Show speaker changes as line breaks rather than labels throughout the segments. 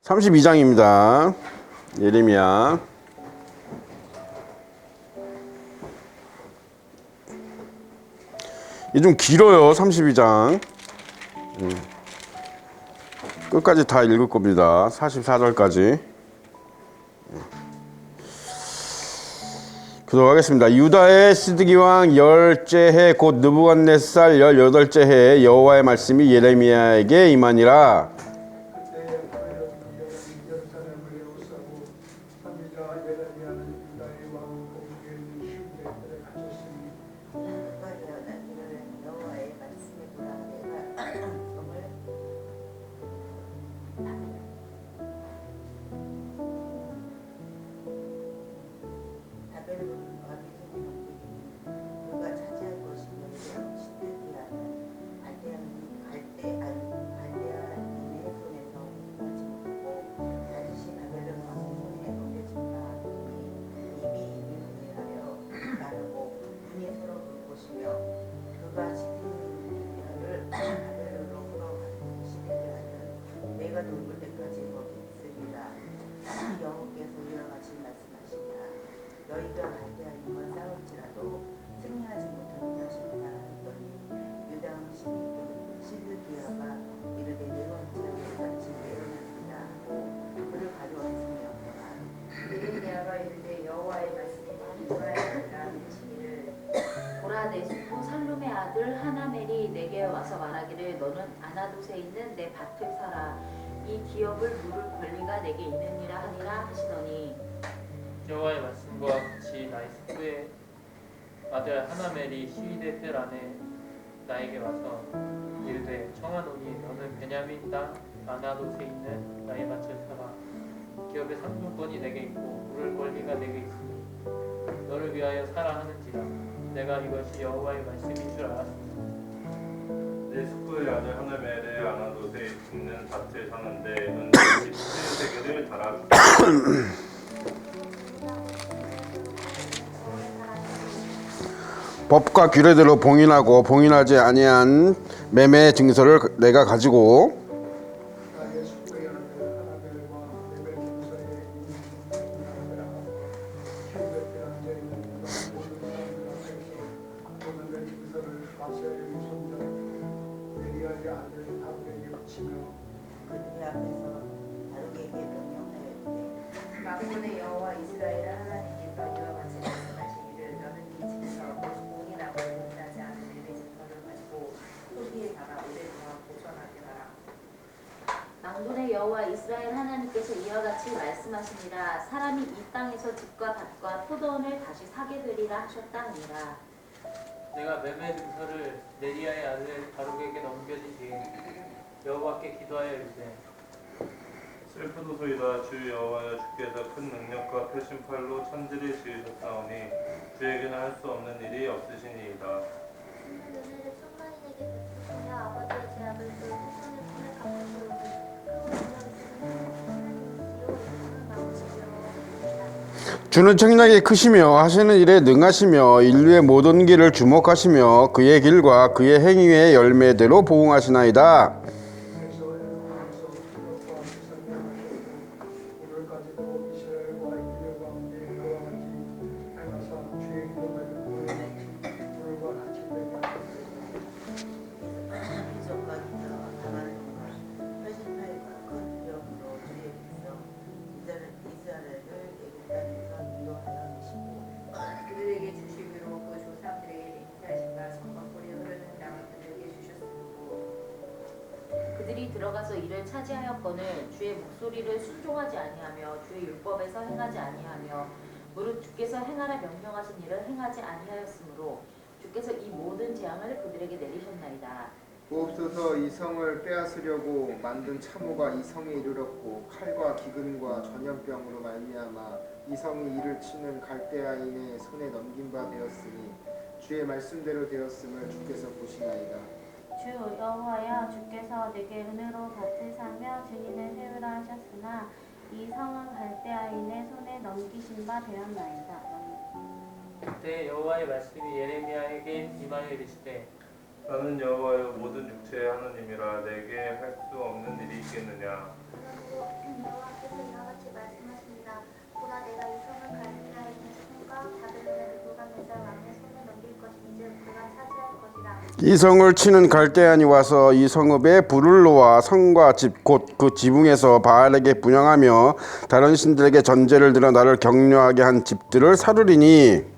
32장입니다. 예레미야. 이게 좀 길어요. 32장. 끝까지 다 읽을 겁니다. 44절까지. 그도록 하겠습니다. 유다의 시드기 왕 10째 해 곧 느부갓네살 18째 해에 여호와의 말씀이 예레미야에게 임하니라.
내게 와서 말하기를 너는 아나돗에 있는 내 밭을 사라. 이 기업을 물을 권리가 내게 있느니라 하니라 하시더니
여호와의 말씀과 같이 나의 숙부의 아들 하나멜이 시위대 뜰 안에 나에게 와서 이르되 청하노니 너는 베냐민 땅 아나돗에 있는 나의 밭을 사라. 기업의 상속권이 내게 있고 물을 권리가 내게 있으니 너를 위하여 사라 하는지라. 내가 이것이 여호와의 말씀인 줄 알았습니다.
내 숙부의 아들 하나멜의 아나돗에 있는 밭을 사는데 은장 17세겔을 달아주라.
법과 규례대로 봉인하고 봉인하지 아니한 매매 증서를 내가 가지고
만군의 여호와 이스라엘 하나님께서 이와 같이 말씀하시기를 너는 이 집에서 봉인하고 봉인하지 않은 매매 증서를 가지고 토기에 담아 오랫동안 보존하게 하라. 만군의 여호와 이스라엘 하나님께서 이와 같이 말씀하시니라. 사람이 이 땅에서 집과 밭과 포도원을 다시 사게 되리라 하셨다 하니라.
내가 매매 증서를 네리야의 아들 바룩에게 넘겨진 뒤에 여호와께 기도하여 이르되
슬프도소이다. 주 여호와여, 주께서 큰 능력과 펴신 팔로 천지를 지으셨사오니 주에게는 할 수 없는 일이 없으시니이다.
주는 은혜를 천만인에게 베푸시며 아버지의 제약을 그 후손의 손에 갚으시오니 크고 능력 있으신 하나님
주는 청량히 크시며 하시는 일에 능하시며 인류의 모든 길을 주목하시며 그의 길과 그의 행위의 열매대로 보응하시나이다.
그들이 들어가서 이를 차지하였거늘 주의 목소리를 순종하지 아니하며 주의 율법에서 행하지 아니하며 무릇 주께서 행하라 명령하신 일을 행하지 아니하였으므로 주께서 이 모든 재앙을 그들에게 내리셨나이다.
보옵소서. 이 성을 빼앗으려고 만든 참호가 이 성에 이르렀고 칼과 기근과 전염병으로 말미암아 이 성이 이를 치는 갈대아인의 손에 넘긴 바 되었으니 주의 말씀대로 되었음을 주께서 보시나이다.
주 여호와여, 주께서 내게 은혜로 밭을 사며 증인을 세우라 하셨으나 이 성은 갈대아인의 손에 넘기신 바 되었나이다.
그때 여호와의 말씀이 예레미야에게 임하여 이르시되
나는 여호와여 모든 육체의 하나님이라 내게 할 수 없는 일이 있겠느냐.
그러므로
이 성을 치는 갈대아인이 와서 이 성읍에 불을 놓아 성과 집 곧 그 지붕에서 바알에게 분향하며 다른 신들에게 전제를 들어 나를 격려하게 한 집들을 사르리니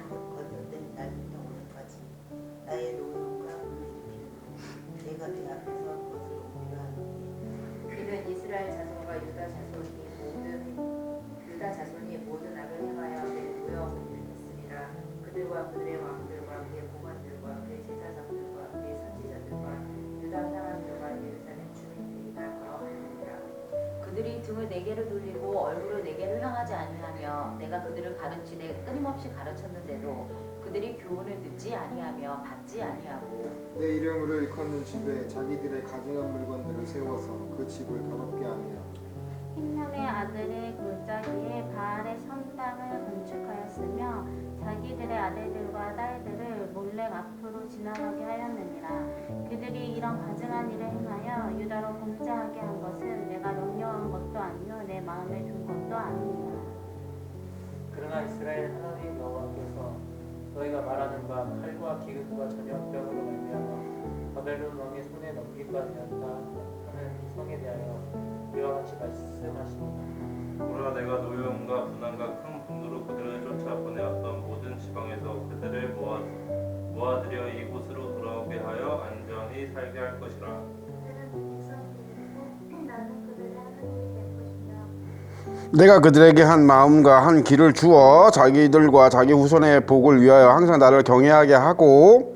걷는 날부터 오늘까지 나의 노동과 내가 그 앞에서 그것을 옮기려 하노니 이는 이스라엘 자손과 유다 자손이 모든 악을 행하여 내 노여움을 일으켰습니다. 그들과 그들의 왕들과 그의 고관들과 그의 제사장들과 그의 선지자들과 유다 사람들과 예루살렘 주민들이 다 그러하니라.
그들이 등을 내게로 돌리고 얼굴을 내게로 향하지 아니하며 내가 그들을 가르치되 끊임없이 가르쳤는데도 그들이 교훈을 듣지 아니하며 받지 아니하고
내 이름으로 일컫는 집에 자기들의 가증한 물건들을 세워서 그 집을 더럽게 하며
흰남의 아들의 골짜기에 바알의 성당을 건축하였으며 자기들의 아들들과 딸들을 몰래 앞으로 지나가게 하였느니라. 그들이 이런 가증한 일을 행하여 유다로 공짜하게 한 것은 내가 명령한 것도 아니요 내 마음에 둔 것도 아니니라.
그러나 이스라엘 하나님 여호와께서 너희가 말하는 바 칼과 기근과 전염병으로 말미암아 바벨론 왕의 손에 넘긴 바 되었다 하는 이 성에 대하여 이와 같이 말씀하십니다.
보라 내가 노여움과 분한과 큰 분노로 그들을 쫓아 보내었던 모든 지방에서 그들을 모아들여 이곳으로 돌아오게 하여 안전히 살게 할 것이라.
나는 그들의 하나님이 될 것이며
내가 그들에게 한 마음과 한 길을 주어 자기들과 자기 후손의 복을 위하여 항상 나를 경외하게 하고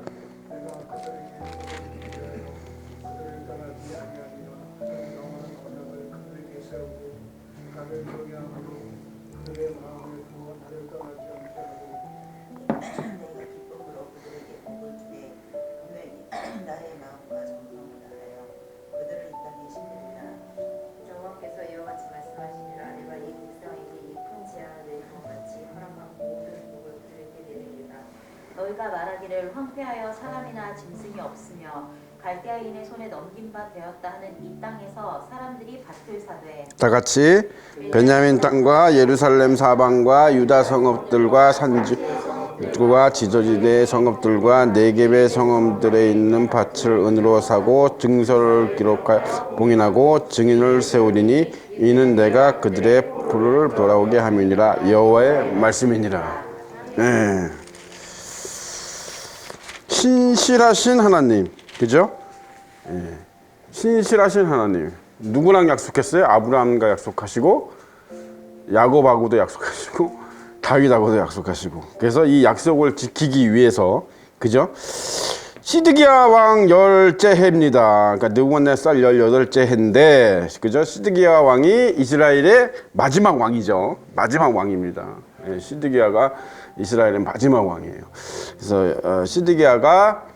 내가 기쁨으로 그들에게 복을 주되 분명히 나의 마음과 정성을 다하여 그들을 이 땅에 심으리라. 여호와께서 이와 같이 말씀하시니라. 내가 이 백성에게 이 큰 재앙을 내리고 같이 허락하고 모든 복을 그들에게 내리리라.
너희가 말하기를 황폐하여 사람이나 짐승이 없으며 갈대아인의 손에 넘긴 바 되었다 하는 이 땅에서 사람들이 밭을 사되
다 같이 베냐민 땅과 예루살렘 사방과 유다 성읍들과 산지와 지저지대 성읍들과 네겝의 성읍들에 있는 밭을 은으로 사고 증서를 기록하여 봉인하고 증인을 세우리니 이는 내가 그들의 불을 돌아오게 함이니라. 여호와의 말씀이니라. 네. 신실하신 하나님, 그죠? 예. 신실하신 하나님. 누구랑 약속했어요? 아브라함과 약속하시고 야곱하고도 약속하시고 다윗하고도 약속하시고. 그래서 이 약속을 지키기 위해서, 그죠? 시드기야 왕 10째 해입니다. 그러니까 느부갓네살 18째 해인데, 그죠? 시드기야 왕이 이스라엘의 마지막 왕이죠. 마지막 왕입니다. 예, 시드기야가 이스라엘의 마지막 왕이에요. 그래서 시드기야가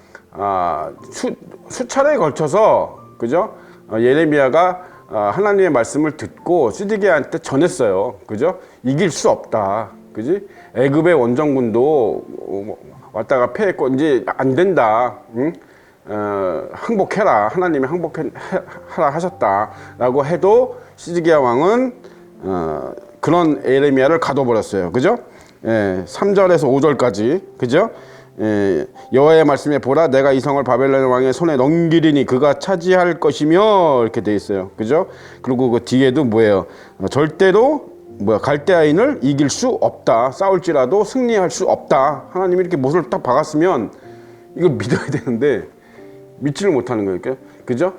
수차례에 걸쳐서, 그죠? 예레미야가 하나님의 말씀을 듣고 시드기야한테 전했어요. 그죠? 이길 수 없다. 그지? 애굽의 원정군도 왔다가 패했고 이제 안 된다. 응? 항복해라. 하나님이 항복하라 하셨다라고 해도 시드기야 왕은 그런 예레미야를 가둬버렸어요. 그죠? 3절에서 5절까지. 그죠? 여호와의 말씀에 보라 내가 이 성을 바벨론 왕의 손에 넘기리니 그가 차지할 것이며 이렇게 돼 있어요. 그죠? 그리고 그 뒤에도 뭐예요? 절대로 갈대아인을 이길 수 없다. 싸울지라도 승리할 수 없다. 하나님이 이렇게 못을 딱 박았으면 이걸 믿어야 되는데 믿지를 못하는 거예요. 그죠?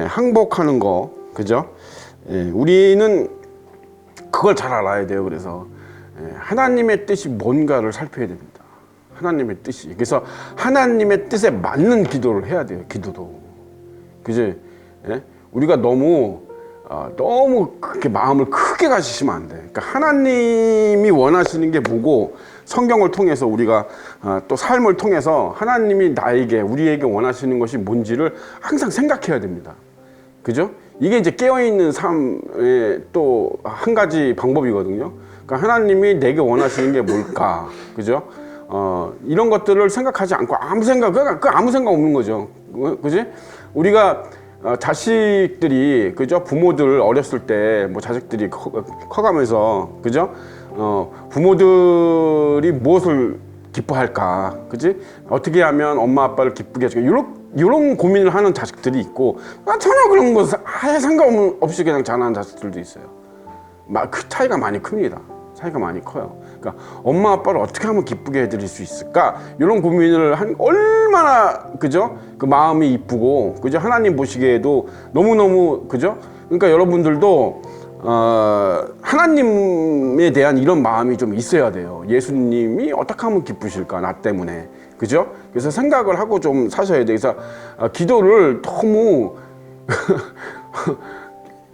항복하는 거. 그죠? 우리는 그걸 잘 알아야 돼요. 그래서 하나님의 뜻이 뭔가를 살펴야 됩니다. 하나님의 뜻이. 그래서 하나님의 뜻에 맞는 기도를 해야 돼요. 기도도. 그지? 우리가 너무 그렇게 마음을 크게 가지시면 안 돼. 그러니까 하나님이 원하시는 게 뭐고 성경을 통해서 우리가 또 삶을 통해서 하나님이 우리에게 원하시는 것이 뭔지를 항상 생각해야 됩니다. 그죠? 이게 이제 깨어있는 삶의 또 한 가지 방법이거든요. 그러니까 하나님이 내게 원하시는 게 뭘까? 그죠? 이런 것들을 생각하지 않고 아무 생각 없는 거죠. 그지? 우리가 자식들이 그죠? 부모들 어렸을 때 뭐 자식들이 커가면서 그죠? 부모들이 무엇을 기뻐할까, 그지? 어떻게 하면 엄마 아빠를 기쁘게 해줄까? 이런 고민을 하는 자식들이 있고 전혀 그런 거 아예 상관없이 그냥 자라는 자식들도 있어요. 그 차이가 많이 큽니다. 차이가 많이 커요. 그러니까 엄마 아빠를 어떻게 하면 기쁘게 해드릴 수 있을까? 이런 고민을 얼마나 그죠? 그 마음이 이쁘고 그죠? 하나님 보시기에도 너무너무 그죠? 그러니까 여러분들도 하나님에 대한 이런 마음이 좀 있어야 돼요. 예수님이 어떻게 하면 기쁘실까? 나 때문에. 그죠? 그래서 생각을 하고 좀 사셔야 돼요. 그래서 기도를 너무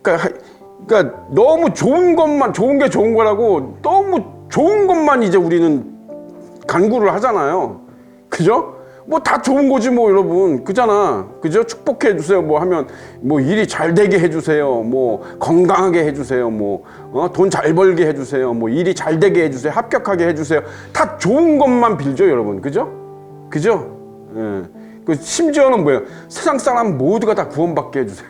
그러니까 너무 좋은 게 좋은 거라고 너무 좋은 것만 이제 우리는 간구를 하잖아요. 그죠? 뭐 다 좋은 거지 뭐 여러분. 그잖아. 그죠? 축복해 주세요. 뭐 하면 뭐 일이 잘 되게 해 주세요. 뭐 건강하게 해 주세요. 뭐 돈 잘 벌게 해 주세요. 뭐 일이 잘 되게 해 주세요. 합격하게 해 주세요. 다 좋은 것만 빌죠, 여러분. 그죠? 그죠? 예. 그 심지어는 뭐예요? 세상 사람 모두가 다 구원받게 해 주세요.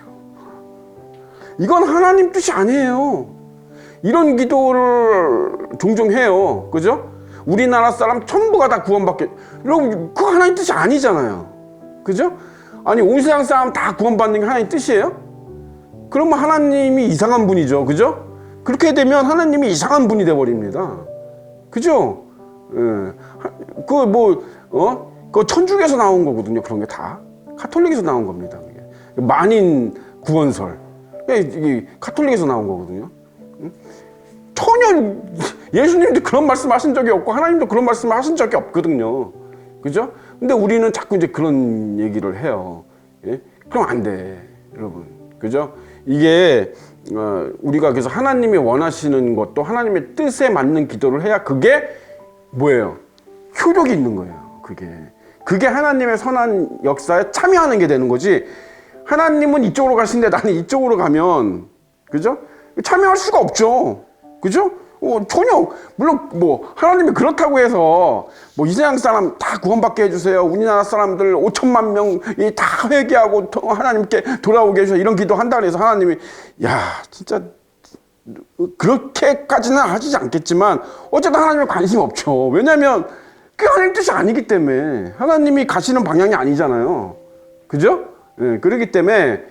이건 하나님 뜻이 아니에요. 이런 기도를 종종 해요. 그죠? 우리나라 사람 전부가 다 구원받게. 여러분, 그거 하나님 뜻이 아니잖아요. 그죠? 아니, 온 세상 사람 다 구원받는 게 하나님 뜻이에요? 그러면 하나님이 이상한 분이죠. 그죠? 그렇게 되면 하나님이 이상한 분이 돼버립니다. 그죠? 예. 그거 천주교에서 나온 거거든요. 그런 게 다. 가톨릭에서 나온 겁니다. 만인 구원설. 이게 가톨릭에서 나온 거거든요. 전혀 예수님도 그런 말씀 하신 적이 없고 하나님도 그런 말씀을 하신 적이 없거든요. 그죠? 근데 우리는 자꾸 이제 그런 얘기를 해요. 예? 그럼 안 돼, 여러분. 그죠? 이게 우리가 그래서 하나님이 원하시는 것도 하나님의 뜻에 맞는 기도를 해야 그게 뭐예요? 효력이 있는 거예요. 그게 하나님의 선한 역사에 참여하는 게 되는 거지. 하나님은 이쪽으로 가시는데 나는 이쪽으로 가면, 그죠? 참여할 수가 없죠. 그죠? 전혀, 물론 뭐, 하나님이 그렇다고 해서, 뭐, 이 세상 사람 다 구원받게 해주세요. 우리나라 사람들 5천만 명이 다 회개하고 하나님께 돌아오게 해주세요. 이런 기도 한다 그래서 하나님이, 야, 진짜, 그렇게까지는 하시지 않겠지만, 어쨌든 하나님은 관심 없죠. 왜냐면, 그게 하나님 뜻이 아니기 때문에, 하나님이 가시는 방향이 아니잖아요. 그죠? 예, 그렇기 때문에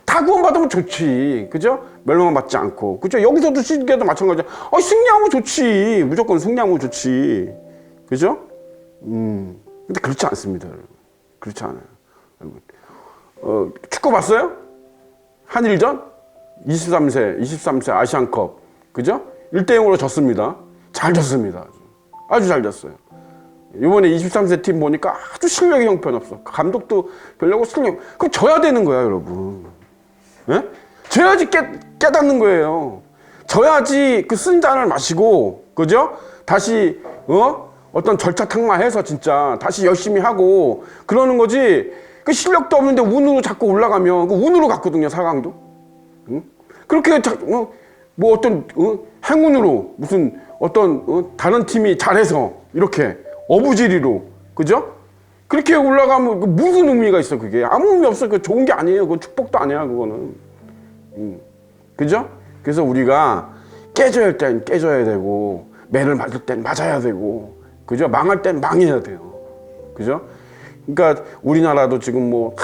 다 구원받으면 좋지, 그죠? 멸망 받지 않고, 그죠? 여기서도 시기에도 마찬가지야. 승리하면 좋지, 무조건 승리하면 좋지, 그죠? 근데 그렇지 않습니다, 여러분. 그렇지 않아요, 여러분. 축구 봤어요? 한일전 23세 아시안컵, 그죠? 1대0으로 졌습니다. 잘 졌습니다. 아주 잘 졌어요. 이번에 23세 팀 보니까 아주 실력이 형편없어. 감독도 별로고 실력. 그럼 져야 되는 거야, 여러분. 예? 져야지 깨닫는 거예요. 져야지 그 쓴 잔을 마시고, 그죠? 다시, 어떤 절차탕마해서 진짜 다시 열심히 하고 그러는 거지. 그 실력도 없는데 운으로 자꾸 올라가면 그 운으로 갔거든요, 4강도. 응? 그렇게 뭐 어떤 행운으로 무슨 어떤 다른 팀이 잘해서 이렇게 어부지리로, 그죠? 그렇게 올라가면 무슨 의미가 있어, 그게? 아무 의미 없어. 그 좋은 게 아니에요. 그건 축복도 아니야, 그거는. 그죠? 그래서 우리가 깨져야 할 땐 깨져야 되고, 매를 맞을 땐 맞아야 되고, 그죠? 망할 땐 망해야 돼요. 그죠? 그러니까 우리나라도 지금 뭐,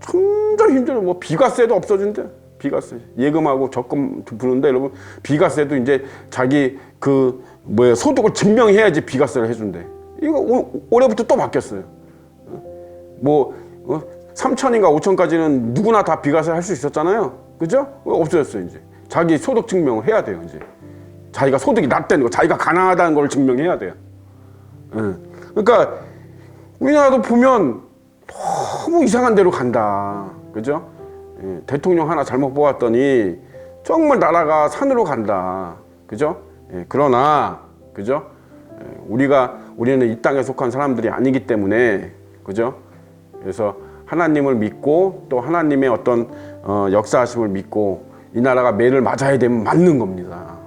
점점 힘들어. 뭐, 비과세도 없어진대. 비과세. 예금하고 적금 부는데, 여러분, 비과세도 이제 자기 소득을 증명해야지 비과세를 해준대. 이거 올해부터 또 바뀌었어요. 3천인가 5천까지는 누구나 다 비과세 할 수 있었잖아요. 그죠? 없어졌어요, 이제. 자기 소득 증명을 해야 돼요, 이제. 자기가 소득이 낮다는 거, 자기가 가난하다는 걸 증명해야 돼요. 그러니까 우리나라도 보면 너무 이상한 데로 간다. 그죠? 대통령 하나 잘못 뽑았더니 정말 나라가 산으로 간다. 그죠? 그러나, 그죠? 우리는 이 땅에 속한 사람들이 아니기 때문에, 그죠? 그래서 하나님을 믿고 또 하나님의 어떤 역사하심을 믿고 이 나라가 매를 맞아야 되면 맞는 겁니다.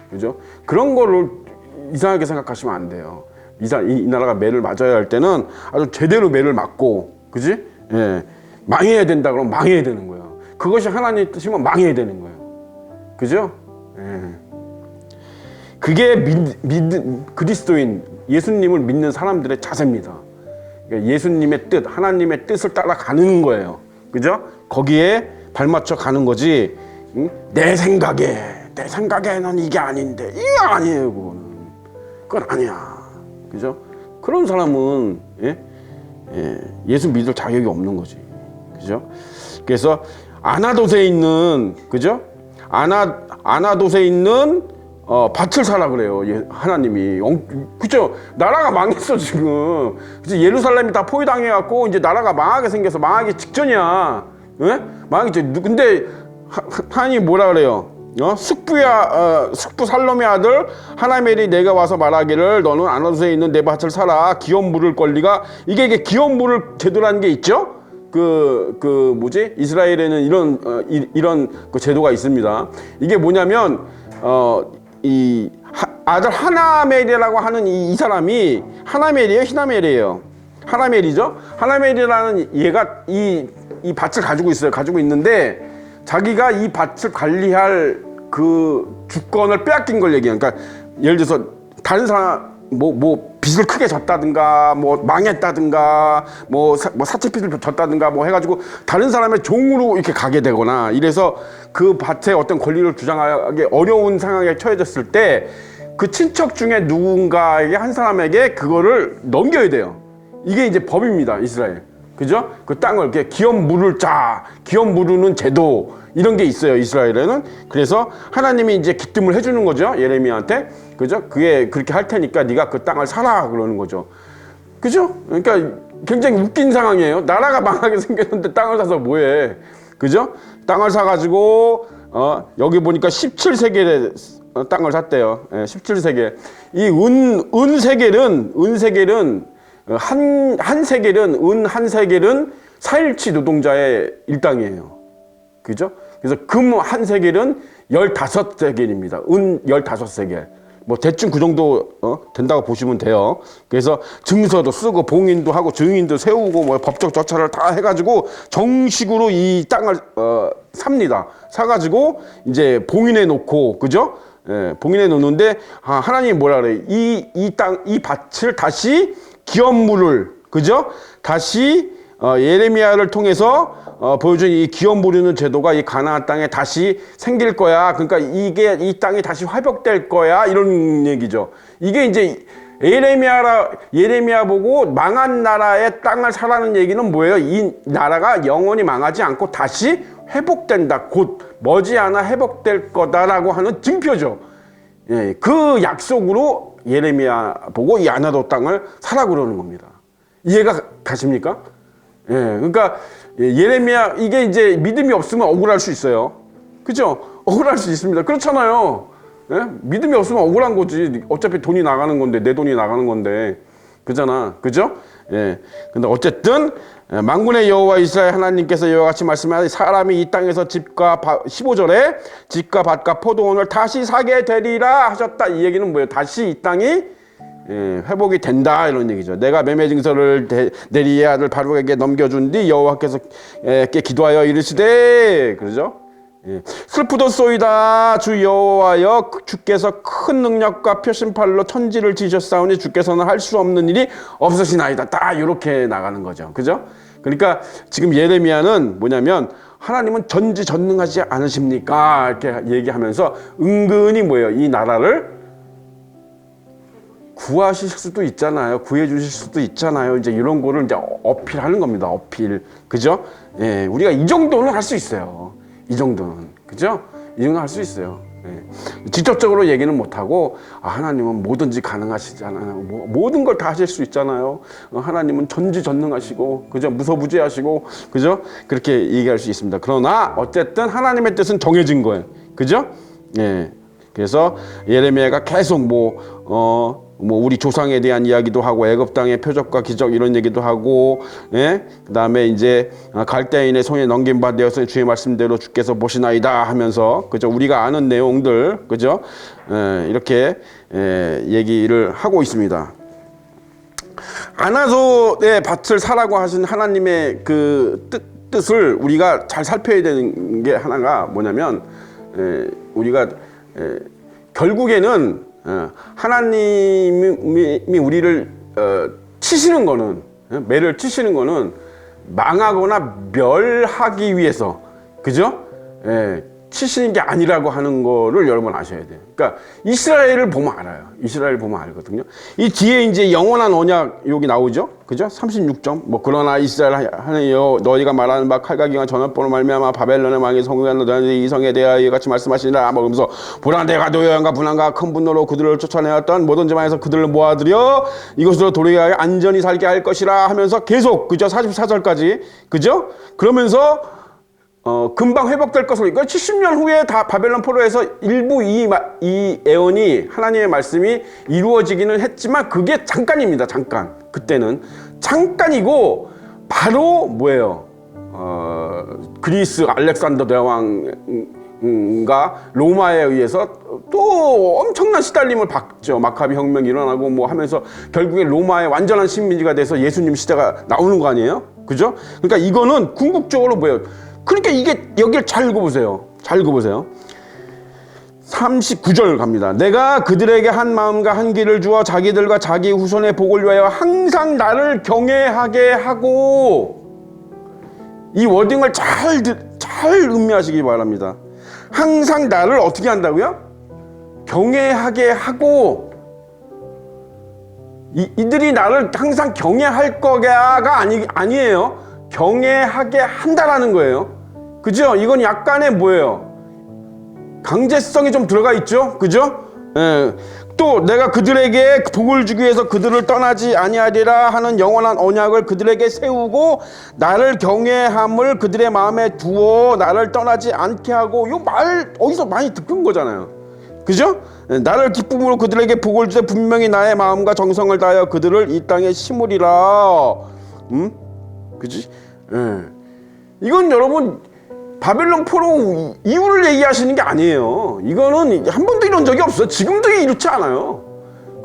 그죠? 그런 거를 이상하게 생각하시면 안 돼요. 이 나라가 매를 맞아야 할 때는 아주 제대로 매를 맞고, 그지? 예, 망해야 된다 그러면 망해야 되는 거예요. 그것이 하나님의 뜻이면 망해야 되는 거예요. 그죠? 예. 그게 그리스도인 예수님을 믿는 사람들의 자세입니다. 그러니까 예수님의 뜻, 하나님의 뜻을 따라가는 거예요. 그죠? 거기에 발맞춰 가는 거지. 응? 내 생각에는 이게 아닌데, 이게 아니에요. 그건 아니야. 그죠? 그런 사람은 예수 믿을 자격이 없는 거지. 그죠? 그래서 아나돗에 있는, 그죠? 아나돗에 있는 밭을 사라 그래요. 하나님이. 그죠? 나라가 망했어, 지금. 그치? 예루살렘이 다 포위당해갖고, 이제 나라가 망하게 생겨서 망하기 직전이야. 예? 망하기 직전. 근데, 하나님이 뭐라 그래요? 숙부 살롬의 아들 하나멜이 내가 와서 말하기를 너는 아나돗에 있는 내 밭을 사라. 기업 물을 권리가, 이게 기업 물을 제도라는 게 있죠? 뭐지? 이스라엘에는 이런 그 제도가 있습니다. 이게 뭐냐면, 이 아들 하나멜이라고 하는 이 사람이 하나멜이에요, 히나멜이에요? 하나멜이죠. 하나멜이라는 얘가 이 밭을 가지고 있어요. 가지고 있는데 자기가 이 밭을 관리할 그 주권을 빼앗긴 걸 얘기해요. 그러니까 예를 들어서 다른 사람 뭐 빚을 크게 졌다든가 뭐 망했다든가 뭐 사채빚을 졌다든가 뭐 해가지고 다른 사람의 종으로 이렇게 가게 되거나 이래서 그 밭에 어떤 권리를 주장하기 어려운 상황에 처해졌을 때 그 친척 중에 누군가에게 한 사람에게 그거를 넘겨야 돼요. 이게 이제 법입니다, 이스라엘. 그죠? 그 땅을 이렇게 기업 무르는 제도 이런 게 있어요, 이스라엘에는. 그래서 하나님이 이제 기뜸을 해주는 거죠, 예레미야한테. 그죠? 그게 그렇게 할 테니까 네가 그 땅을 사라 그러는 거죠. 그죠? 그러니까 굉장히 웃긴 상황이에요. 나라가 망하게 생겼는데 땅을 사서 뭐해? 그죠? 땅을 사가지고 여기 보니까 17세겔의 땅을 샀대요. 17세겔. 이 은 세겔은 한 세겔은 4일치 노동자의 일당이에요. 그죠? 그래서 금 한 세겔은 15세겔입니다. 은 15세겔. 뭐 대충 그 정도 된다고 보시면 돼요. 그래서 증서도 쓰고 봉인도 하고 증인도 세우고 뭐 법적 절차를 다 해가지고 정식으로 이 땅을 삽니다. 사가지고 이제 봉인해 놓고, 그죠? 예, 봉인해 놓는데 하나님이 뭐라 그래? 이 밭을 다시 기업물을, 그죠? 다시 예레미야를 통해서 보여준 이 기업 무르는 제도가 이 가나안 땅에 다시 생길 거야. 그러니까 이 땅이 다시 회복될 거야. 이런 얘기죠. 이게 이제 예레미야 보고 망한 나라의 땅을 사라는 얘기는 뭐예요? 이 나라가 영원히 망하지 않고 다시 회복된다. 곧 머지않아 회복될 거다라고 하는 증표죠. 예, 그 약속으로 예레미야 보고 이 아나돗 땅을 사라 그러는 겁니다. 이해가 가십니까? 예, 그러니까 예레미야, 이게 이제 믿음이 없으면 억울할 수 있어요. 그죠? 억울할 수 있습니다. 그렇잖아요. 예? 믿음이 없으면 억울한 거지. 어차피 돈이 나가는 건데, 내 돈이 나가는 건데. 그잖아. 그죠? 예. 근데 어쨌든, 만군의 여호와 이스라엘 하나님께서 이와 같이 말씀하니 사람이 이 땅에서 15절에 집과 밭과 포도원을 다시 사게 되리라 하셨다. 이 얘기는 뭐예요? 다시 이 땅이 회복이 된다 이런 얘기죠. 내가 매매 증서를 내리의 아들 바룩에게 넘겨준 뒤 여호와께서 기도하여 이르시되, 그러죠? 슬프도소이다 주 여호와여, 주께서 큰 능력과 표심팔로 천지를 지으셨사오니 주께서는 할 수 없는 일이 없으시나이다. 딱 이렇게 나가는 거죠. 그죠? 그러니까 지금 예레미야는 뭐냐면 하나님은 전지전능하지 않으십니까? 이렇게 얘기하면서 은근히 뭐예요? 이 나라를 구하실 수도 있잖아요. 구해 주실 수도 있잖아요. 이제 이런 거를 이제 어필하는 겁니다. 어필. 그죠? 예, 우리가 이 정도는 할 수 있어요. 이 정도는. 그죠? 이 정도는 할 수 있어요. 예. 직접적으로 얘기는 못하고, 하나님은 뭐든지 가능하시잖아요. 모든 걸 다 하실 수 있잖아요. 하나님은 전지전능하시고, 그죠? 무소부재하시고, 그죠? 그렇게 얘기할 수 있습니다. 그러나, 어쨌든 하나님의 뜻은 정해진 거예요. 그죠? 예. 그래서 예레미야가 계속 우리 조상에 대한 이야기도 하고 애굽 땅의 표적과 기적 이런 얘기도 하고, 예? 그다음에 이제 갈대인의 손에 넘긴 바 되어서 주의 말씀대로 주께서 보시나이다 하면서, 그죠? 우리가 아는 내용들, 그죠? 이렇게 얘기를 하고 있습니다. 아나소의 밭을 사라고 하신 하나님의 그 뜻을 우리가 잘 살펴야 되는 게 하나가 뭐냐면, 우리가 결국에는 하나님이 우리를 치시는 거는, 매를 치시는 거는 망하거나 멸하기 위해서, 그죠? 치시는 게 아니라고 하는 거를 여러분 아셔야 돼요. 그러니까 이스라엘을 보면 알아요. 이스라엘 보면 알거든요. 이 뒤에 이제 영원한 언약 여기 나오죠, 그죠? 36점. 뭐 그러나 이스라엘 하나여 너희가 말하는 바 칼과 기와 전염병으로 말미암아 바벨론의 왕이 성읍에 너희 이 성에 대하여 같이 말씀하시니라. 먹으면서 보라 내가 노여함과 분함과 큰 분노로 그들을 쫓아내었던 모든 지방에서 그들을 모아들여 이곳으로 돌아가게 안전히 살게 할 것이라 하면서 계속, 그죠? 44절까지, 그죠? 그러면서 금방 회복될 것을, 그러니까 70년 후에 다 바벨론 포로에서 일부 이 예언이, 하나님의 말씀이 이루어지기는 했지만 그게 잠깐입니다. 잠깐. 그때는 잠깐이고, 바로 뭐예요? 그리스 알렉산더 대왕과 로마에 의해서 또 엄청난 시달림을 받죠. 마카비 혁명이 일어나고 뭐 하면서 결국에 로마의 완전한 식민지가 돼서 예수님 시대가 나오는 거 아니에요? 그죠? 그러니까 이거는 궁극적으로 뭐예요? 그러니까 이게, 여기를 잘 읽어보세요. 잘 읽어보세요. 39절 갑니다. 내가 그들에게 한 마음과 한 길을 주어 자기들과 자기 후손의 복을 위하여 항상 나를 경외하게 하고, 이 워딩을 잘 음미하시기 바랍니다. 항상 나를 어떻게 한다고요? 경외하게 하고, 이들이 나를 항상 경외할 거가 아니에요. 경외하게 한다라는 거예요. 그죠? 이건 약간의 뭐예요? 강제성이 좀 들어가 있죠? 그죠? 또 내가 그들에게 복을 주기 위해서 그들을 떠나지 아니하리라 하는 영원한 언약을 그들에게 세우고 나를 경외함을 그들의 마음에 두어 나를 떠나지 않게 하고, 이 말 어디서 많이 듣는 거잖아요. 그죠? 나를 기쁨으로 그들에게 복을 주되 분명히 나의 마음과 정성을 다하여 그들을 이 땅에 심으리라. 그지? 이건 여러분 바벨론 포로 이후를 얘기하시는 게 아니에요. 이거는 한 번도 이런 적이 없어요. 지금도 이렇지 않아요.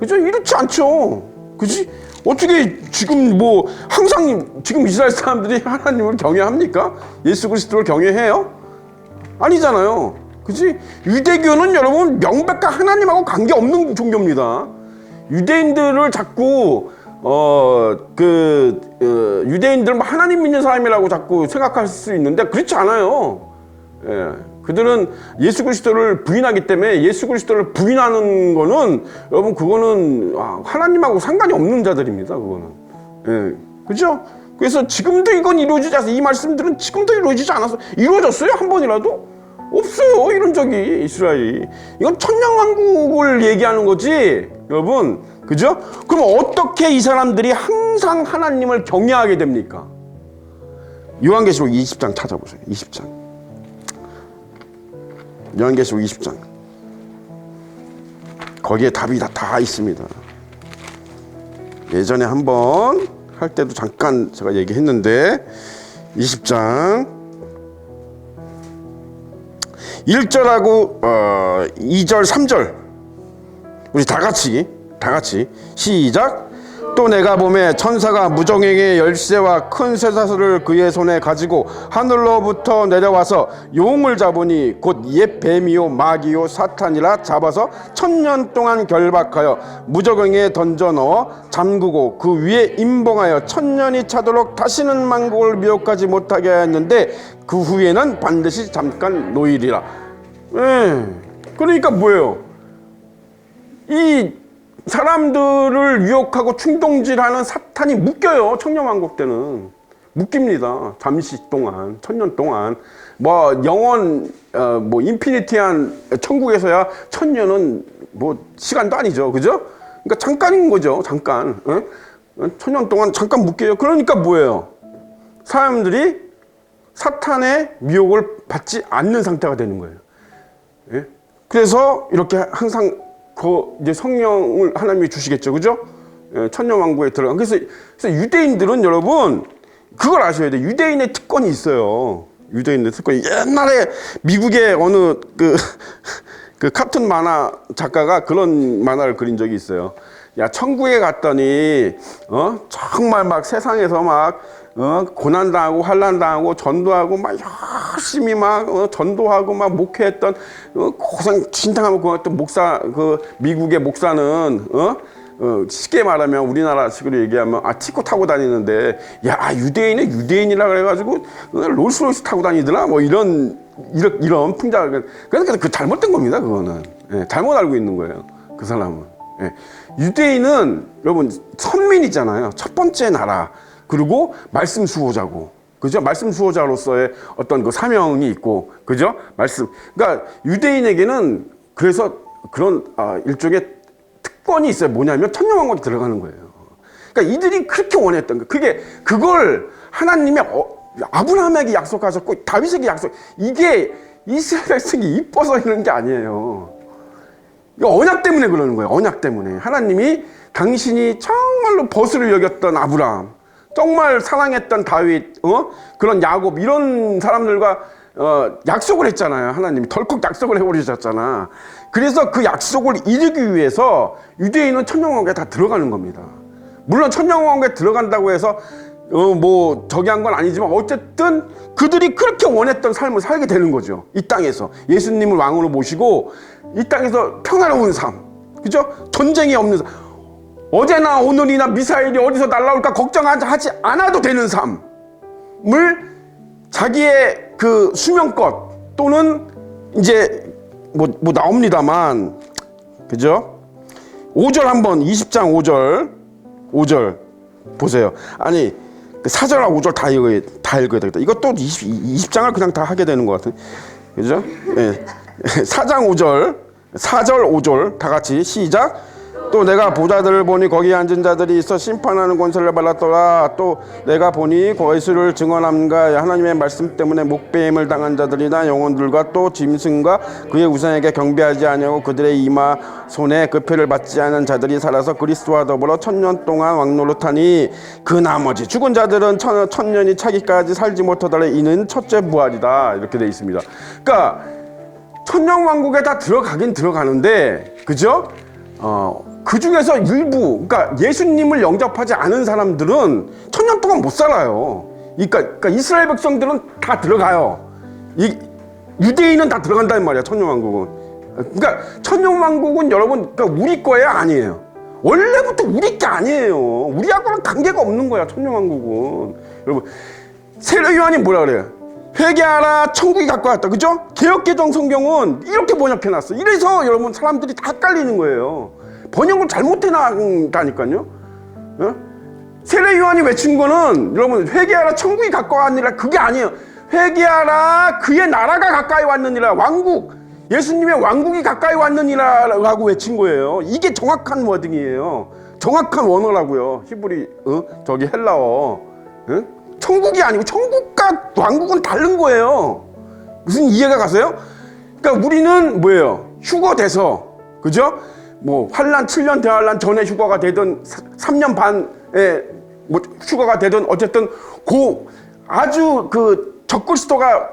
그죠? 이렇지 않죠. 그지? 어떻게 지금 뭐 항상 지금 이스라엘 사람들이 하나님을 경외합니까? 예수 그리스도를 경외해요? 아니잖아요. 그지? 유대교는 여러분 명백한 하나님하고 관계없는 종교입니다. 유대인들을 자꾸 유대인들은 하나님 믿는 사람이라고 자꾸 생각할 수 있는데 그렇지 않아요. 그들은 예수 그리스도를 부인하기 때문에, 예수 그리스도를 부인하는 거는 여러분 그거는 하나님하고 상관이 없는 자들입니다. 그거는. 그죠? 그래서 지금도 이건 이루어지지 않아서, 이 말씀들은 지금도 이루어지지 않아서, 이루어졌어요? 한 번이라도? 없어요. 이런 적이 이스라엘이. 이건 천년왕국을 얘기하는 거지, 여러분. 그죠? 그럼 어떻게 이 사람들이 항상 하나님을 경외하게 됩니까? 요한계시록 20장 찾아보세요. 20장. 요한계시록 20장. 거기에 답이 다 있습니다. 예전에 한번 할 때도 잠깐 제가 얘기했는데, 20장 1절하고 2절 3절 우리 다 같이 시작. 또 내가 보매 천사가 무정행의 열쇠와 큰 쇠사슬을 그의 손에 가지고 하늘로부터 내려와서 용을 잡으니 곧 옛 뱀이요 마귀요 사탄이라 잡아서 1000년 동안 결박하여 무저갱에 던져 넣어 잠그고 그 위에 임봉하여 1000년이 차도록 다시는 만국을 미혹하지 못하게 하였는데 그 후에는 반드시 잠깐 놓이리라. 그러니까 뭐예요? 이 사람들을 유혹하고 충동질하는 사탄이 묶여요. 천년왕국 때는 묶입니다. 잠시 동안, 1000년 동안. 뭐 영원 뭐 인피니티한 천국에서야 1000년은 뭐 시간도 아니죠. 그죠? 그러니까 잠깐인 거죠. 잠깐. 1000년 동안 잠깐 묶여요. 그러니까 뭐예요? 사람들이 사탄의 미혹을 받지 않는 상태가 되는 거예요. 그래서 이렇게 항상 이제 성령을 하나님이 주시겠죠, 그죠? 천년왕국에 들어간. 그래서 유대인들은 여러분 그걸 아셔야 돼요. 유대인의 특권이 있어요. 유대인의 특권이. 옛날에 미국의 어느 그 카툰 만화 작가가 그런 만화를 그린 적이 있어요. 야, 천국에 갔더니 정말 막 세상에서 막 고난당하고 환난당하고 전도하고 막 열심히 막 전도하고 막 목회했던 고생 진탕하고 그랬던 목사, 그 미국의 목사는 쉽게 말하면 우리나라 식으로 얘기하면 티코 타고 다니는데, 야, 유대인은 유대인이라 그래가지고 롤스로이스 타고 다니더라 뭐 이런 풍자. 그러니까 그 잘못된 겁니다. 그거는 잘못 알고 있는 거예요. 그 사람은. 유대인은 여러분 선민이잖아요. 첫 번째 나라. 그리고 말씀 수호자고, 그죠? 말씀 수호자로서의 어떤 그 사명이 있고, 그죠? 그러니까 유대인에게는 그래서 그런 일종의 특권이 있어요. 뭐냐면 천년왕국에 들어가는 거예요. 그러니까 이들이 그렇게 원했던 거. 그걸 하나님이 아브라함에게 약속하셨고 다윗에게 이게 이스라엘 백성이 이뻐서 이런 게 아니에요. 이거 언약 때문에 그러는 거예요. 언약 때문에. 하나님이 당신이 정말로 벗을 여겼던 아브라함, 정말 사랑했던 다윗, 그런 야곱, 이런 사람들과 약속을 했잖아요. 하나님이 덜컥 약속을 해버리셨잖아. 그래서 그 약속을 이루기 위해서 유대인은 천년왕국에 다 들어가는 겁니다. 물론 천년왕국에 들어간다고 해서 뭐 저기 한 건 아니지만 어쨌든 그들이 그렇게 원했던 삶을 살게 되는 거죠. 이 땅에서 예수님을 왕으로 모시고 이 땅에서 평화로운 삶, 그죠? 전쟁이 없는 삶, 어제나 오늘이나 미사일이 어디서 날라올까 걱정하지 않아도 되는 삶을 자기의 그 수명껏 또는 이제 뭐 나옵니다만, 그죠? 5절 한번 20장 5절 보세요. 아니 4절하고 5절 다 읽어야 되겠다. 이것도 20장을 그냥 다 하게 되는 것 같아요. 그죠? 예. 4장 5절, 4절 5절 다 같이 시작. 또 내가 보자들을 보니 거기 앉은 자들이 있어 심판하는 권세를 받았더라. 또 내가 보니 거기서를 증언함과 하나님의 말씀 때문에 목배임을 당한 자들이나 영혼들과 또 짐승과 그의 우상에게 경배하지 아니하고 그들의 이마 손에 그 표를 받지 않은 자들이 살아서 그리스도와 더불어 1000년 동안 왕노릇하니 그 나머지 죽은 자들은 1000년이 차기까지 살지 못하더라. 이는 첫째 부활이다. 이렇게 되어 있습니다. 그러니까 천년왕국에 다 들어가긴 들어가는데, 그죠? 그 중에서 일부, 그러니까 예수님을 영접하지 않은 사람들은 천년 동안 못 살아요. 그러니까 이스라엘 백성들은 다 들어가요. 유대인은 다 들어간다는 말이야, 천년왕국은. 그러니까 천년왕국은 여러분, 그러니까 우리 거예요, 아니에요? 원래부터 우리 게 아니에요. 우리하고는 관계가 없는 거야, 천년왕국은. 여러분, 세례 요한이 뭐라 그래요? 회개하라, 천국이 가까이 왔다. 그죠? 개역개정 성경은 이렇게 번역해놨어. 이래서 여러분 사람들이 다 헷갈리는 거예요. 번역을 잘못해놨다니까요. 세례 요한이 외친 거는 여러분 회개하라, 천국이 가까이 왔느니라, 그게 아니에요. 회개하라, 그의 나라가 가까이 왔느니라, 왕국, 예수님의 왕국이 가까이 왔느니라 라고 외친 거예요. 이게 정확한 워딩이에요. 정확한 원어라고요. 히브리, 저기 헬라어. 천국이 아니고 천국과 왕국은 다른 거예에 무슨 이해가 가세요? 그러니까 우리는 뭐예요? 휴거돼서, 그죠? 뭐 환란 7년 대환란 전에 휴거가 되든 3년 반에 뭐 휴거가 되든 어쨌든 아주 그 적그리스도가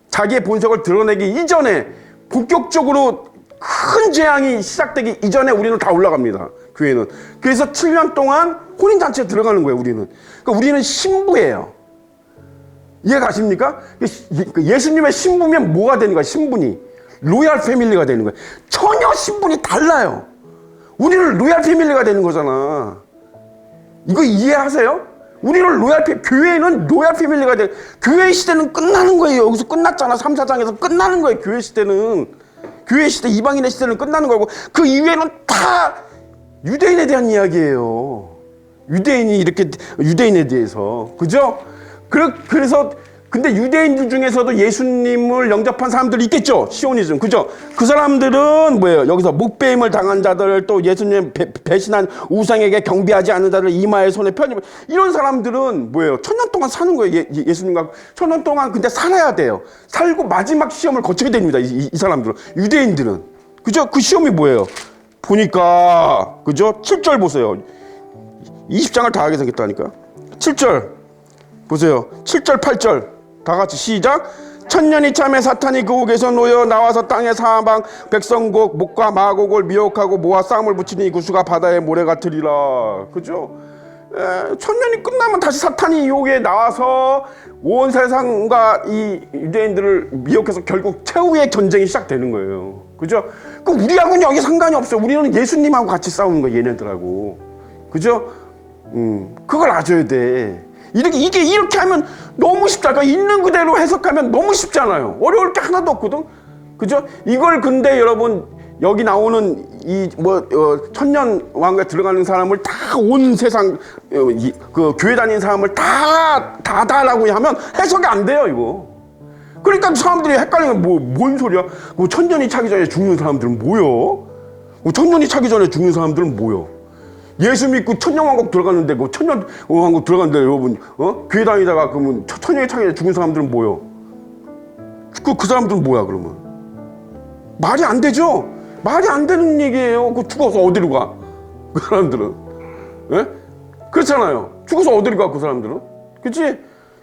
자기의 본색을 드러내기 이전에 본격적으로 큰 재앙이 시작되기 이전에 우리는 다 올라갑니다. 교회는. 그래서 7년 동안 혼인잔치에 들어가는 거예요. 우리는. 그러니까 우리는 신부예요. 이해 가십니까? 예수님의 신부면 뭐가 되는 거야? 신분이 로얄 패밀리가 되는 거예요. 전혀 신분이 달라요. 우리는 로얄 패밀리가 되는 거잖아. 이거 이해하세요? 우리는 교회는 로얄 패밀리가 돼. 교회 시대는 끝나는 거예요. 여기서 끝났잖아. 3, 4장에서 끝나는 거예요. 교회 시대는. 교회 시대, 이방인의 시대는 끝나는 거고, 그 이후에는 다 유대인에 대한 이야기예요. 유대인에 대해서. 그죠? 그래서 근데 유대인들 중에서도 예수님을 영접한 사람들이 있겠죠. 시오니즘, 그죠? 그 사람들은 뭐예요? 여기서 목배임을 당한 자들, 또 예수님 배신한 우상에게 경배하지 않는 자들, 이마에 손에 편입, 이런 사람들은 뭐예요? 1000년 동안 사는 거예요. 예수님과 1000년 동안 근데 살아야 돼요. 살고 마지막 시험을 거치게 됩니다. 이 사람들은, 유대인들은, 그죠? 그 시험이 뭐예요? 보니까, 그죠? 7절 보세요. 20장을 다 하게 생겼다니까. 7절 보세요. 7절 8절 다 같이 시작. 천년이 참에 사탄이 그 옥에서 놓여 나와서 땅의 사방 백성국 목과 마곡을 미혹하고 모아 싸움을 붙이니 그 수가 바다의 모래 같으리라. 그죠? 천년이 끝나면 다시 사탄이 이 옥에 나와서 온 세상과 이 유대인들을 미혹해서 결국 최후의 전쟁이 시작되는 거예요. 그죠? 그 우리하고는 여기 상관이 없어요. 우리는 예수님하고 같이 싸우는 거예요, 얘네들하고. 그죠? 그걸 아셔야 돼. 이렇게 하면 너무 쉽다. 그러니까 있는 그대로 해석하면 너무 쉽잖아요. 어려울 게 하나도 없거든. 그죠? 이걸 근데 여러분 여기 나오는 천년 왕국에 들어가는 사람을 다 온 세상 그 교회 다니는 사람을 다라고 하면 해석이 안 돼요, 이거. 그러니까 사람들이 헷갈리면 뭔 소리야? 천년이 차기 전에 죽는 사람들은 뭐요? 천년이 차기 전에 죽는 사람들은 뭐요? 예수 믿고 천년왕국 들어갔는데 천년왕국 들어갔는데 여러분 교회 다니다가 그러면 천년이 차기 전에 죽은 사람들은 뭐요? 그 사람들은 뭐야 그러면? 말이 안 되죠? 말이 안 되는 얘기예요. 그 죽어서 어디로 가? 그 사람들은. 예? 그렇잖아요. 죽어서 어디로 가? 그 사람들은. 그치?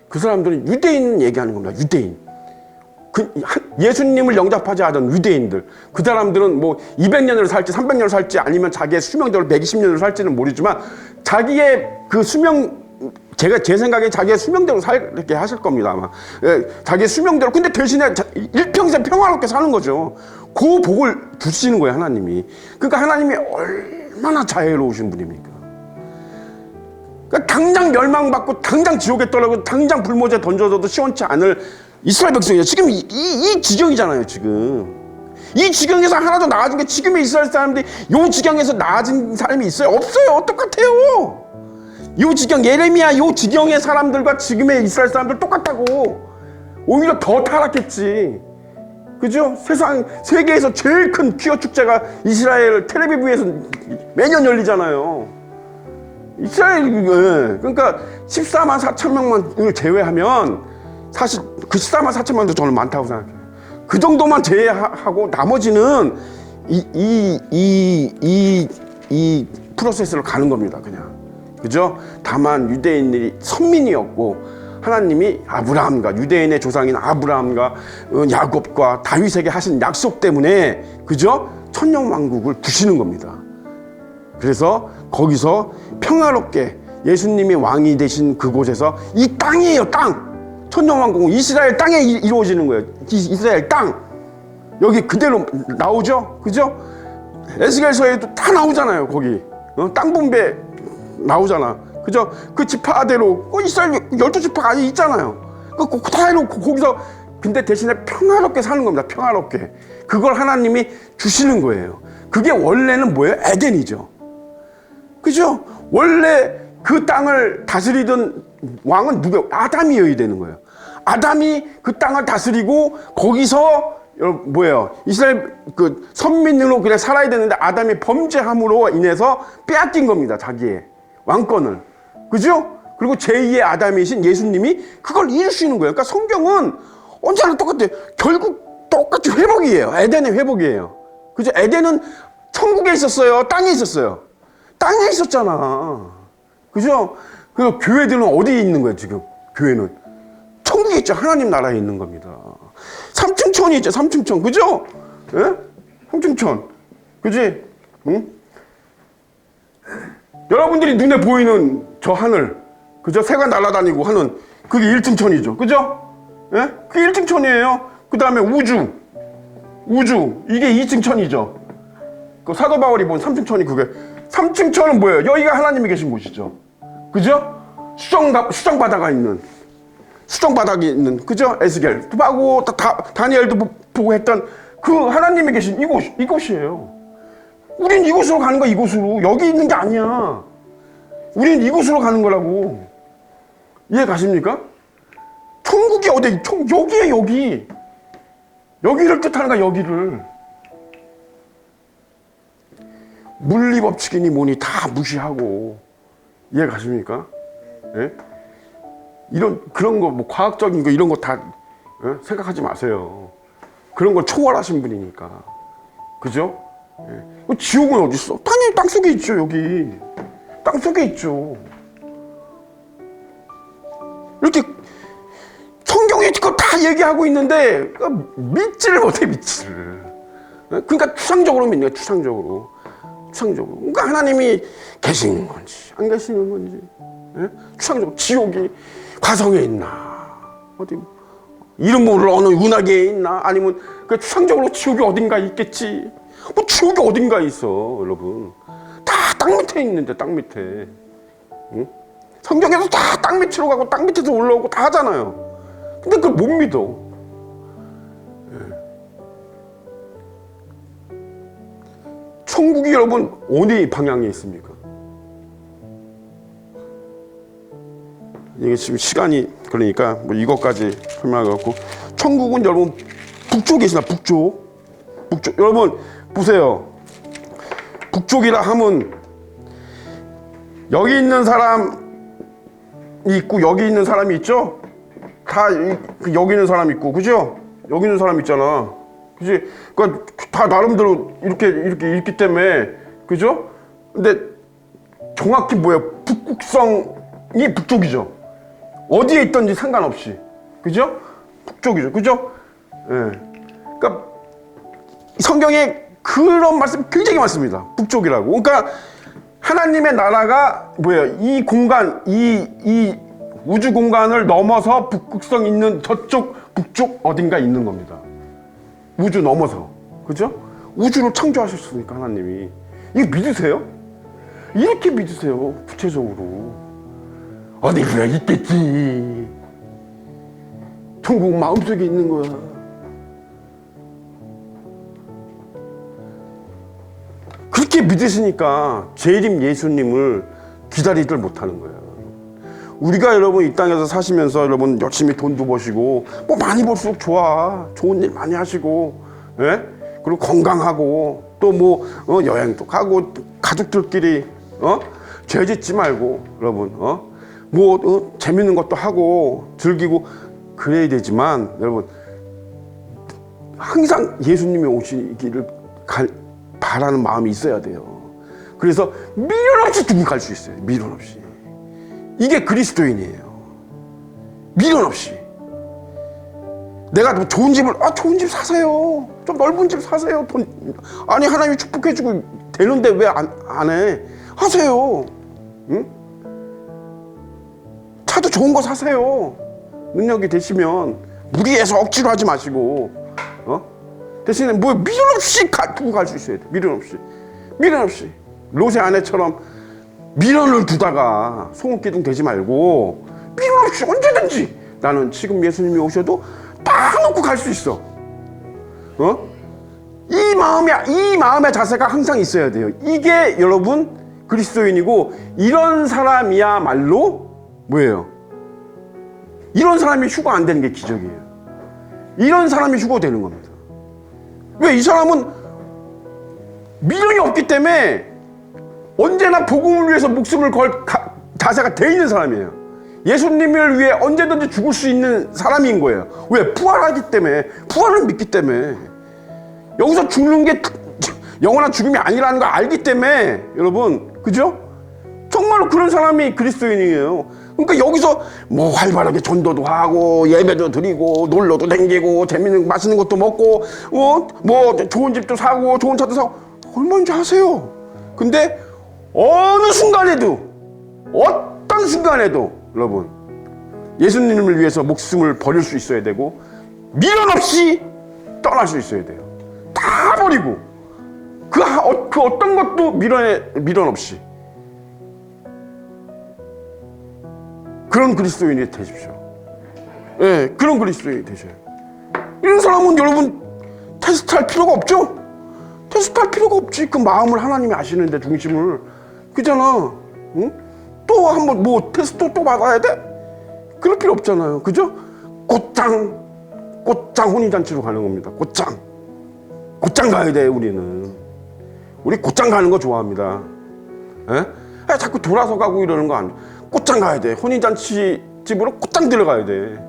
그 사람들은 유대인 얘기하는 겁니다. 유대인. 예수님을 영접하지 않은 유대인들. 그 사람들은 200년을 살지 300년을 살지 아니면 자기의 수명대로 120년을 살지는 모르지만 자기의 그 수명, 제 생각에 자기의 수명대로 살게 하실 겁니다, 아마. 예, 자기의 수명대로. 근데 대신에 일평생 평화롭게 사는 거죠. 그 복을 주시는 거예요, 하나님이. 그러니까 하나님이 얼마나 자애로우신 분입니까? 그러니까 당장 멸망받고 당장 지옥에 떨어지고 당장 불모지에 던져져도 시원치 않을 이스라엘 백성이죠. 지금 이 지경이잖아요, 지금. 이 지경에서 하나도 나아진 게 지금의 이스라엘 사람들이 이 지경에서 나아진 사람이 있어요? 없어요. 똑같아요. 이 지경, 예레미야 이 지경의 사람들과 지금의 이스라엘 사람들 똑같다고. 오히려 더 타락했지. 그죠? 세계에서 제일 큰 퀴어 축제가 이스라엘 텔레비브에서 매년 열리잖아요. 그러니까 14만 4천 명만을 제외하면 사실 그 14만 4천 명도 저는 많다고 생각해요. 그 정도만 제외하고 나머지는 이 프로세스를 가는 겁니다, 그냥. 그죠? 다만 유대인들이 선민이었고 하나님이 아브라함과 유대인의 조상인 아브라함과 야곱과 다윗에게 하신 약속 때문에 그죠? 천년왕국을 주시는 겁니다. 그래서 거기서 평화롭게 예수님이 왕이 되신 그곳에서 이 땅이에요, 땅. 천년왕국은 이스라엘 땅에 이루어지는 거예요. 이스라엘 땅. 여기 그대로 나오죠? 그죠? 에스겔서에도 다 나오잖아요, 거기. 땅 분배 나오잖아. 그죠? 그 지파대로 이스라엘 12지파가 아직 있잖아요. 그대로 거기서 근데 대신에 평화롭게 사는 겁니다. 평화롭게. 그걸 하나님이 주시는 거예요. 그게 원래는 뭐예요? 에덴이죠. 그죠? 원래 그 땅을 다스리던 왕은 누구예요? 아담이어야 되는 거예요. 아담이 그 땅을 다스리고 거기서 뭐예요? 이스라엘 그 선민으로 그냥 살아야 되는데 아담이 범죄함으로 인해서 빼앗긴 겁니다. 자기의 왕권을. 그죠? 그리고 제2의 아담이신 예수님이 그걸 이루시는 거예요. 그러니까 성경은 언제나 똑같아요. 결국 똑같이 회복이에요. 에덴의 회복이에요. 그죠? 에덴은 천국에 있었어요? 땅에 있었어요? 땅에 있었잖아. 그죠? 그 교회들은 어디에 있는 거예요, 지금? 교회는. 천국에 있죠. 하나님 나라에 있는 겁니다. 삼층천이 있죠, 삼층천. 그죠? 예? 삼층천. 그지? 응? 여러분들이 눈에 보이는 저 하늘, 그죠? 새가 날아다니고 하는 그게 1층천이죠. 그죠? 예? 그게 1층천이에요. 그 다음에 우주, 이게 2층천이죠. 그 사도 바울이 본 3층천이 그게. 3층천은 뭐예요? 여기가 하나님이 계신 곳이죠. 그죠? 수정바다가 있는, 수정바닥이 있는, 그죠? 에스겔 하고 다니엘도 보고 했던 그 하나님이 계신 이곳이에요. 우린 이곳으로 가는 거야, 이곳으로. 여기 있는 게 아니야. 우린 이곳으로 가는 거라고. 이해 가십니까? 천국이 어디? 여기에 여기. 여기를 뜻하는 거야, 여기를. 물리법칙이니 뭐니 다 무시하고. 이해 가십니까? 예? 그런 거, 과학적인 거, 이런 거 다 생각하지 마세요. 그런 걸 초월하신 분이니까. 그죠? 예. 지옥은 어디 있어? 당연히 땅 속에 있죠, 여기. 땅 속에 있죠. 이렇게 성경이 성경이 그거 다 얘기하고 있는데 믿지를 못해, 믿지를. 그러니까 추상적으로 믿는 거야, 추상적으로. 추상적으로. 그러니까 하나님이 계시는 건지 안 계시는 건지, 예? 추상적으로. 지옥이 화성에 있나, 어디 이름 모를 어느 은하계에 있나, 아니면 그 추상적으로 지옥이 어딘가 있겠지. 뭐 지옥이 어딘가 있어, 여러분. 다 땅 밑에 있는데, 땅 밑에. 응? 성경에서 다 땅 밑으로 가고 땅 밑에서 올라오고 다 하잖아요. 근데 그걸 못 믿어. 예. 천국이 여러분 어디 방향에 있습니까? 이게 지금 시간이 그러니까 뭐 이것까지 설명하고, 천국은 여러분 북쪽에 있습니다. 북쪽. 여러분 보세요. 북쪽이라 하면 여기 있는 사람이 있고 여기 있는 사람이 있죠? 다 여기 있는 사람 있고, 그죠? 여기 있는 사람 있잖아, 그지? 그러니까 다 나름대로 이렇게 있기 때문에, 그죠? 근데 정확히 뭐예요? 북극성이 북쪽이죠. 어디에 있든지 상관없이, 그죠? 북쪽이죠, 그죠? 예. 그러니까 성경에 그런 말씀 굉장히 많습니다. 북쪽이라고. 그러니까 하나님의 나라가 뭐예요? 이 공간, 이 우주 공간을 넘어서 북극성 있는 저쪽 북쪽 어딘가 있는 겁니다. 우주 넘어서, 그죠? 우주를 창조하셨으니까 하나님이. 이거 믿으세요? 이렇게 믿으세요, 구체적으로. 어디가 있겠지. 천국 마음속에 있는 거야. 그렇게 믿으시니까 재림 예수님을 기다리들 못하는 거예요. 우리가 여러분 이 땅에서 사시면서 여러분 열심히 돈도 버시고 뭐 많이 벌수록 좋아. 좋은 일 많이 하시고, 예? 그리고 건강하고 또 뭐 여행도 가고 가족들끼리 죄 짓지 말고 여러분 재밌는 것도 하고 즐기고 그래야 되지만, 여러분 항상 예수님이 오시기를 바라는 마음이 있어야 돼요. 그래서 미련 없이 두고 갈 수 있어요. 미련 없이. 이게 그리스도인이에요. 미련 없이. 내가 뭐 좋은 집을 좋은 집 사세요. 좀 넓은 집 사세요. 아니 하나님이 축복해주고 되는데 왜 안 해? 하세요. 응? 차도 좋은 거 사세요. 능력이 되시면 무리해서 억지로 하지 마시고, 대신에 뭐 미련 없이 두고 갈 수 있어야 돼. 미련 없이. 미련 없이. 롯의 아내처럼 미련을 두다가 소금기둥 되지 말고 미련 없이 언제든지 나는 지금 예수님이 오셔도 딱 놓고 갈 수 있어. 이 마음의 자세가 항상 있어야 돼요. 이게 여러분 그리스도인이고, 이런 사람이야말로 뭐예요? 이런 사람이 휴거 안 되는 게 기적이에요. 이런 사람이 휴거되는 겁니다. 왜? 이 사람은 미련이 없기 때문에 언제나 복음을 위해서 목숨을 걸 자세가 돼 있는 사람이에요. 예수님을 위해 언제든지 죽을 수 있는 사람인 거예요. 왜? 부활하기 때문에, 부활을 믿기 때문에. 여기서 죽는 게 영원한 죽음이 아니라는 걸 알기 때문에, 여러분, 그죠? 정말로 그런 사람이 그리스도인이에요. 그러니까 여기서 뭐 활발하게 전도도 하고 예배도 드리고 놀러도 다니고 재밌는 맛있는 것도 먹고 뭐 좋은 집도 사고 좋은 차도 사고 얼마든지 하세요. 근데 어느 순간에도, 어떤 순간에도 여러분 예수님을 위해서 목숨을 버릴 수 있어야 되고 미련 없이 떠날 수 있어야 돼요. 다 버리고 그 어떤 것도 미련 없이. 그런 그리스도인이 되십시오. 예, 그런 그리스도인이 되셔요. 이런 사람은 여러분 테스트할 필요가 없죠? 테스트할 필요가 없지. 그 마음을 하나님이 아시는데, 중심을. 그잖아. 응? 또 한번 뭐 테스트 또 받아야 돼? 그럴 필요 없잖아요. 그죠? 곧장 혼인잔치로 가는 겁니다. 곧장 가야 돼, 우리는. 우리 곧장 가는 거 좋아합니다. 예? 자꾸 돌아서 가고 이러는 거 아니야. 곧장 가야 돼. 혼인잔치 집으로 곧장 들어가야 돼.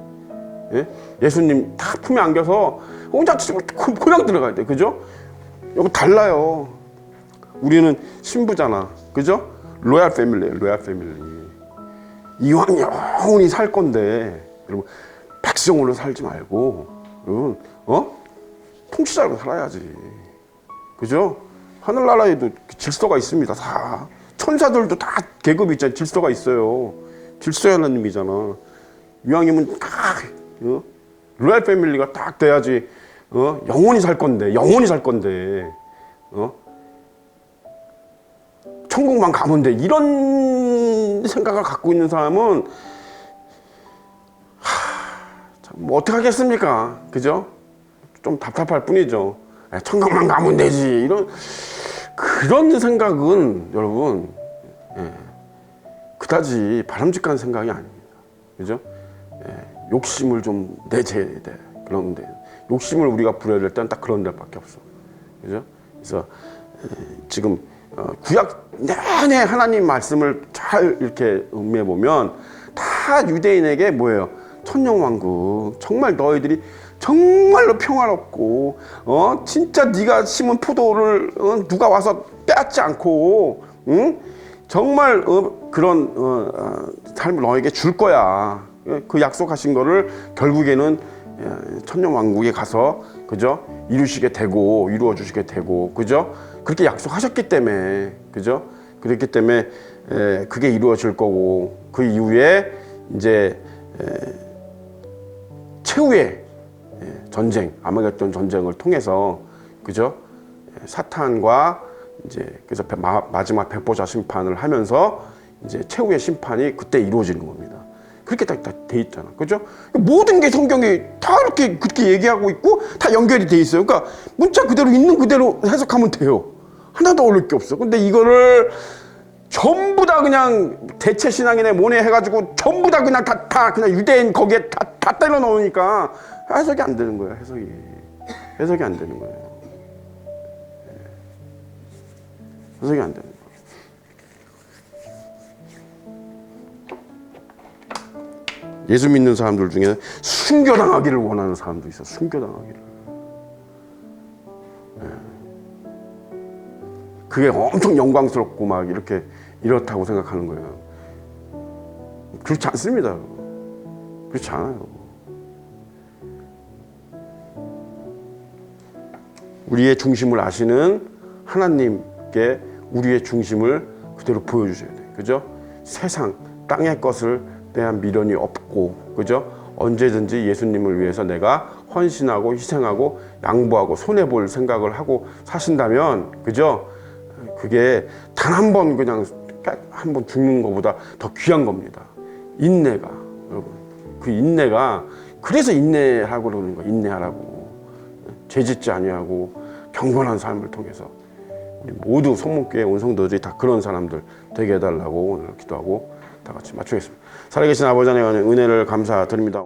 예? 예수님 다 품에 안겨서 혼인잔치 집으로 그냥 들어가야 돼. 그죠? 이거 달라요. 우리는 신부잖아. 그죠? 로얄 패밀리예요. 로얄 패밀리. 이왕 영원히 살 건데, 여러분 백성으로 살지 말고, 여러분, 통치자로 살아야지. 그죠? 하늘나라에도 질서가 있습니다. 다. 천사들도 다 계급이 있잖아요. 질서가 있어요. 질서의 하나님이잖아. 이왕이면 딱, 로얄 패밀리가 딱 돼야지, 영원히 살 건데, 천국만 가면 돼. 이런 생각을 갖고 있는 사람은, 뭐 어떻게 하겠습니까? 그죠? 좀 답답할 뿐이죠. 천국만 가면 되지. 그런 생각은 여러분, 그다지 바람직한 생각이 아닙니다. 그죠? 욕심을 좀 내재야 돼. 그런데 욕심을 우리가 부려야 될 때는 딱 그런 데밖에 없어. 그죠? 그래서 지금 구약 내내 하나님 말씀을 잘 이렇게 음미해 보면 다 유대인에게 뭐예요? 천년왕국. 정말 너희들이 정말로 평화롭고 진짜 네가 심은 포도를 누가 와서 빼앗지 않고 정말 그런 삶을 너에게 줄 거야. 그 약속하신 거를 결국에는 천년왕국에 가서 그죠? 이루시게 되고 이루어 주시게 되고 그죠? 그렇게 약속하셨기 때문에 그죠? 그렇기 때문에 그게 이루어질 거고 그 이후에 이제 최후의 전쟁, 아마겟돈 전쟁을 통해서 그죠? 사탄과 이제 그래서 마지막 백보자 심판을 하면서 이제 최후의 심판이 그때 이루어지는 겁니다. 그렇게 딱 돼 있잖아, 그죠? 모든 게 성경이 다 이렇게 그렇게 얘기하고 있고 다 연결이 돼 있어요. 그러니까 문자 그대로 있는 그대로 해석하면 돼요. 하나도 어려울 게 없어. 근데 이거를 전부 다 그냥 대체 신앙이네 뭐네 해가지고 전부 다 그냥 다 그냥 유대인 거기에 다 때려 넣으니까 해석이 안 되는 거예요. 해석이 안 되는 거예요. 해석이 안 되는 거예요. 예수 믿는 사람들 중에 순교당하기를 원하는 사람도 있어. 순교당하기를. 그게 엄청 영광스럽고 막 이렇다고 생각하는 거예요. 그렇지 않습니다. 그렇지 않아요. 우리의 중심을 아시는 하나님께 우리의 중심을 그대로 보여주셔야 돼요. 그죠? 세상, 땅의 것을 대한 미련이 없고, 그죠? 언제든지 예수님을 위해서 내가 헌신하고 희생하고 양보하고 손해볼 생각을 하고 사신다면, 그죠? 그게 단 한 번 그냥 한 번 죽는 것보다 더 귀한 겁니다. 인내가, 여러분. 그 인내가, 그래서 인내하고 그러는 거예요. 인내하라고. 죄짓지 아니하고 경건한 삶을 통해서. 우리 모두 성목교회 온 성도들이 다 그런 사람들 되게 해달라고 오늘 기도하고 다 같이 맞추겠습니다. 살아계신 아버지 하나님의 은혜를 감사드립니다.